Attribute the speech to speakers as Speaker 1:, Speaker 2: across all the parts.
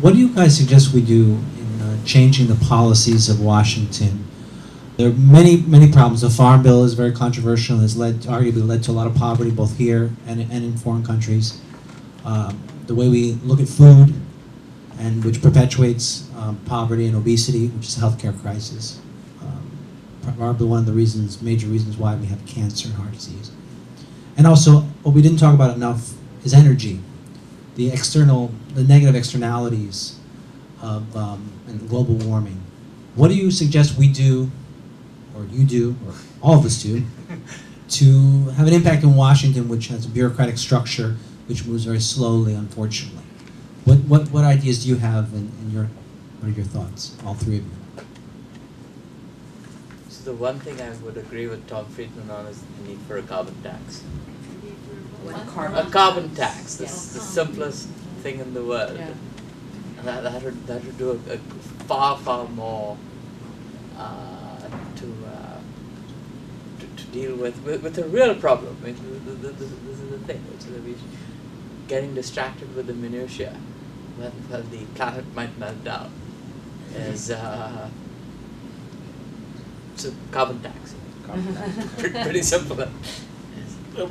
Speaker 1: what do you guys suggest we do in changing the policies of Washington? There are many problems. The Farm Bill is very controversial and has arguably led to a lot of poverty both here and in foreign countries. The way we look at food, and which perpetuates poverty and obesity, which is a healthcare crisis. Probably one of the major reasons why we have cancer and heart disease. And also, what we didn't talk about enough is energy. The negative externalities of and global warming. What do you suggest we do, or you do, or all of us do, to have an impact in Washington, which has a bureaucratic structure which moves very slowly, unfortunately? What ideas do you have, and what are your thoughts, all three of you?
Speaker 2: So the one thing I would agree with Tom Friedman on is the need for a carbon tax. A carbon tax, the simplest thing in the world.
Speaker 3: Yeah.
Speaker 2: And that would do a far more to deal with a real problem. I mean, this is the thing, which is that we're getting distracted with the minutiae when the planet might melt down. Is it's a carbon tax. Pretty simple.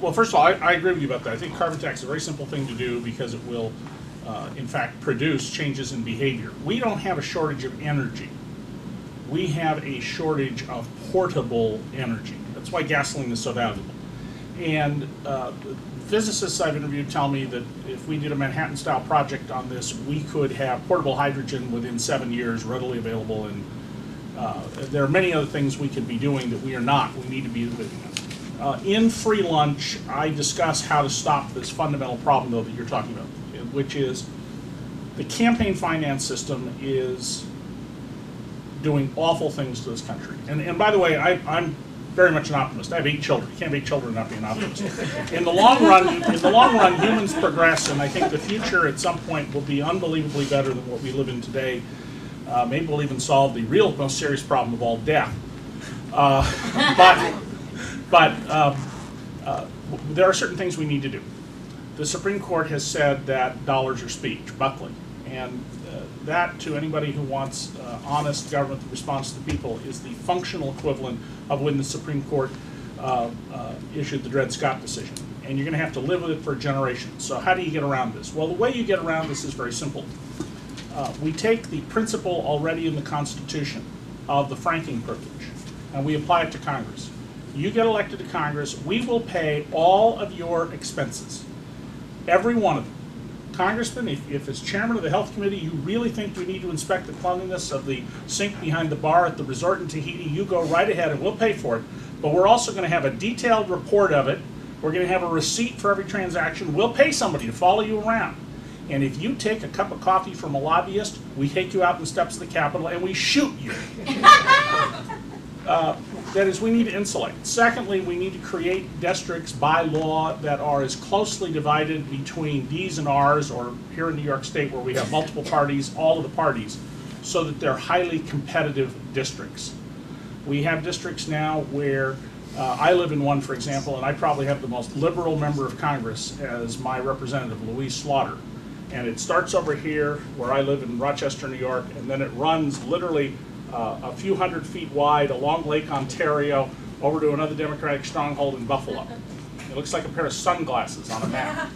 Speaker 4: Well, first of all, I agree with you about that. I think carbon tax is a very simple thing to do because it will, in fact, produce changes in behavior. We don't have a shortage of energy. We have a shortage of portable energy. That's why gasoline is so valuable. And physicists I've interviewed tell me that if we did a Manhattan-style project on this, we could have portable hydrogen within 7 years readily available. And there are many other things we could be doing that we are not. We need to be doing them. In free lunch, I discuss how to stop this fundamental problem, though, that you're talking about, which is the campaign finance system is doing awful things to this country. And by the way, I'm very much an optimist. I have 8 children. You can't have 8 children and not be an optimist. In the long run, humans progress, and I think the future at some point will be unbelievably better than what we live in today. Maybe we'll even solve the real, most serious problem of all, death. But there are certain things we need to do. The Supreme Court has said that dollars are speech, Buckley, and that, to anybody who wants honest government that responds to the people, is the functional equivalent of when the Supreme Court issued the Dred Scott decision. And you're going to have to live with it for a generation. So how do you get around this? Well, the way you get around this is very simple. We take the principle already in the Constitution of the franking privilege, and we apply it to Congress. You get elected to Congress, we will pay all of your expenses, every one of them. Congressman, if as chairman of the Health Committee you really think we need to inspect the cleanliness of the sink behind the bar at the resort in Tahiti, you go right ahead and we'll pay for it. But we're also going to have a detailed report of it. We're going to have a receipt for every transaction. We'll pay somebody to follow you around. And if you take a cup of coffee from a lobbyist, we take you out on the steps of the Capitol and we shoot you. That is, we need to insulate. Secondly, we need to create districts by law that are as closely divided between D's and R's, or here in New York State where we have multiple parties, all of the parties, so that they're highly competitive districts. We have districts now where I live in one, for example, and I probably have the most liberal member of Congress as my representative, Louise Slaughter. And it starts over here where I live in Rochester, New York, and then it runs literally a few hundred feet wide along Lake Ontario over to another Democratic stronghold in Buffalo. It looks like a pair of sunglasses on a map.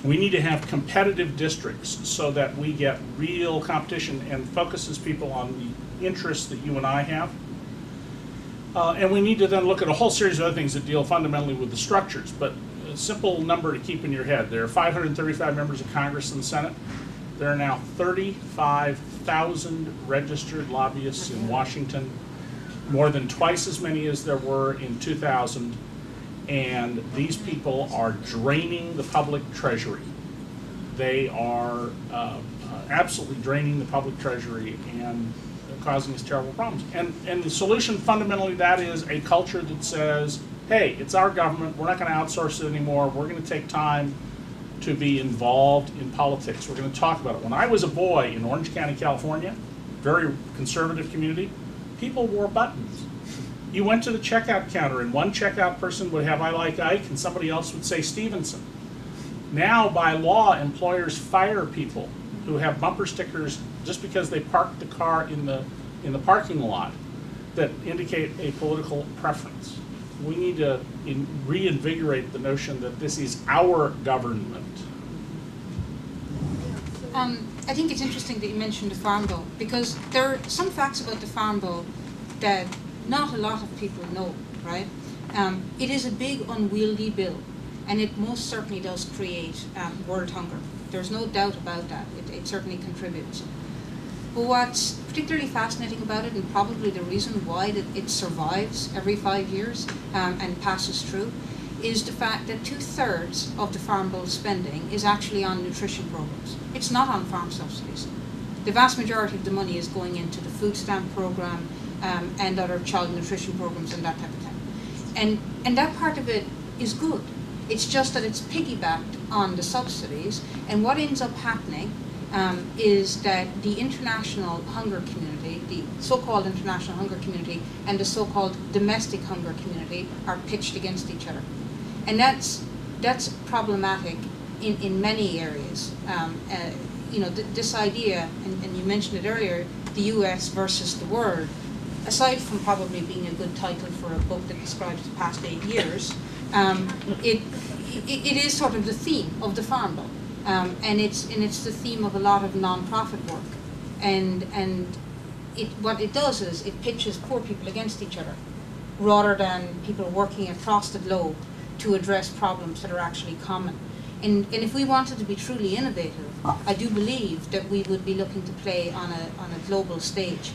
Speaker 4: We need to have competitive districts so that we get real competition and focuses people on the interests that you and I have. And we need to then look at a whole series of other things that deal fundamentally with the structures. But a simple number to keep in your head: there are 535 members of Congress and the Senate. There are now 35,000 registered lobbyists in Washington, more than twice as many as there were in 2000, and these people are draining the public treasury. They are absolutely draining the public treasury and causing us terrible problems. And the solution fundamentally to that is a culture that says, hey, it's our government, we're not going to outsource it anymore, we're going to take time to be involved in politics. We're going to talk about it. When I was a boy in Orange County, California, very conservative community, people wore buttons. You went to the checkout counter and one checkout person would have "I like Ike" and somebody else would say Stevenson. Now, by law, employers fire people who have bumper stickers just because they parked the car in the parking lot that indicate a political preference. We need to reinvigorate the notion that this is our government.
Speaker 3: I think it's interesting that you mentioned the Farm Bill, because there are some facts about the Farm Bill that not a lot of people know, right? It is a big, unwieldy bill, and it most certainly does create world hunger. There's no doubt about that. It certainly contributes. But what's particularly fascinating about it, and probably the reason why it survives every 5 years and passes through, is the fact that 2/3 of the Farm Bill spending is actually on nutrition programs. It's not on farm subsidies. The vast majority of the money is going into the food stamp program and other child nutrition programs and that type of thing. And that part of it is good. It's just that it's piggybacked on the subsidies, and what ends up happening is that the international hunger community, the so-called international hunger community, and the so-called domestic hunger community are pitched against each other. And that's problematic in many areas. This idea, and you mentioned it earlier, the US versus the world, aside from probably being a good title for a book that describes the past 8 years, it is sort of the theme of the Farm Bill. And it's the theme of a lot of non-profit work, and what it does is it pitches poor people against each other, rather than people working across the globe to address problems that are actually common. And if we wanted to be truly innovative, I do believe that we would be looking to play on a global stage.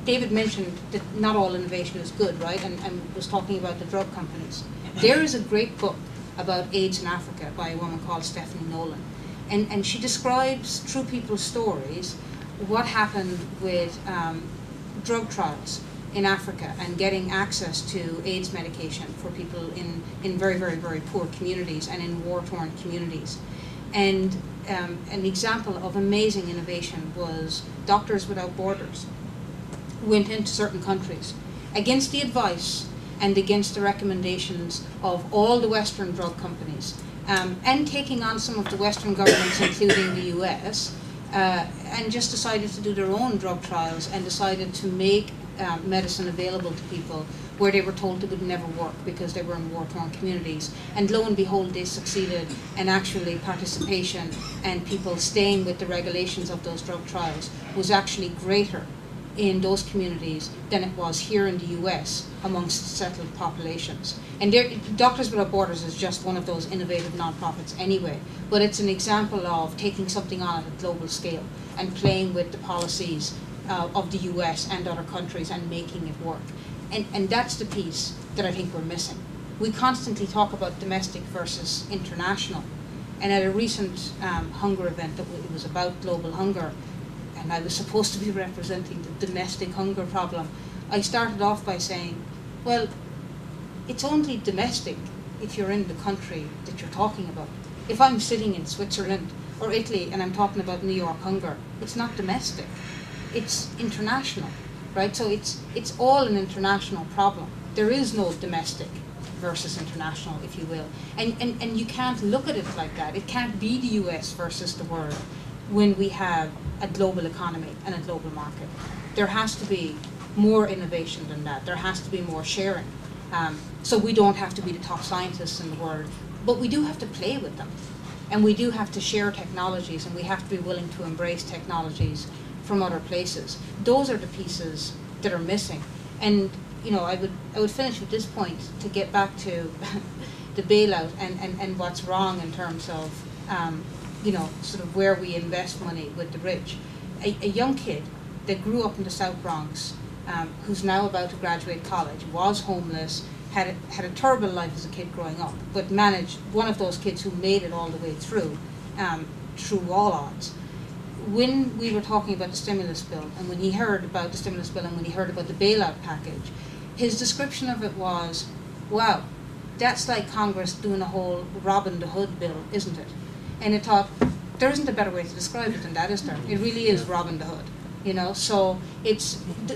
Speaker 3: David mentioned that not all innovation is good, right? And was talking about the drug companies. There is a great book about AIDS in Africa by a woman called Stephanie Nolan. And she describes, through people's stories, what happened with drug trials in Africa and getting access to AIDS medication for people in very, very, very poor communities and in war-torn communities. And an example of amazing innovation was Doctors Without Borders went into certain countries against the advice and against the recommendations of all the Western drug companies, and taking on some of the Western governments, including the US, and just decided to do their own drug trials and decided to make medicine available to people where they were told it would never work because they were in war-torn communities. And lo and behold, they succeeded, and actually participation and people staying with the regulations of those drug trials was actually greater in those communities than it was here in the US amongst settled populations. And Doctors Without Borders is just one of those innovative nonprofits anyway, but it's an example of taking something on at a global scale and playing with the policies of the US and other countries and making it work. And that's the piece that I think we're missing. We constantly talk about domestic versus international. And at a recent hunger event that it was about global hunger, and I was supposed to be representing the domestic hunger problem, I started off by saying, well, it's only domestic if you're in the country that you're talking about. If I'm sitting in Switzerland or Italy and I'm talking about New York hunger, it's not domestic, it's international, right? So it's all an international problem. There is no domestic versus international, if you will. And you can't look at it like that. It can't be the US versus the world when we have a global economy and a global market. There has to be more innovation than that. There has to be more sharing. So we don't have to be the top scientists in the world, but we do have to play with them. And we do have to share technologies, and we have to be willing to embrace technologies from other places. Those are the pieces that are missing. And I would finish with this point to get back to the bailout and what's wrong in terms of sort of where we invest money with the rich. A young kid that grew up in the South Bronx, who's now about to graduate college, was homeless, had a terrible life as a kid growing up, but managed, one of those kids who made it all the way through all odds. When we were talking about the stimulus bill, and when he heard about the stimulus bill and when he heard about the bailout package, his description of it was, wow, that's like Congress doing a whole Robin Hood bill, isn't it? And I thought, there isn't a better way to describe it than that, is there? It really is Robin Hood, So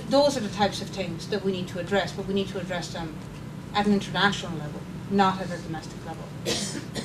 Speaker 3: those are the types of things that we need to address, but we need to address them at an international level, not at a domestic level.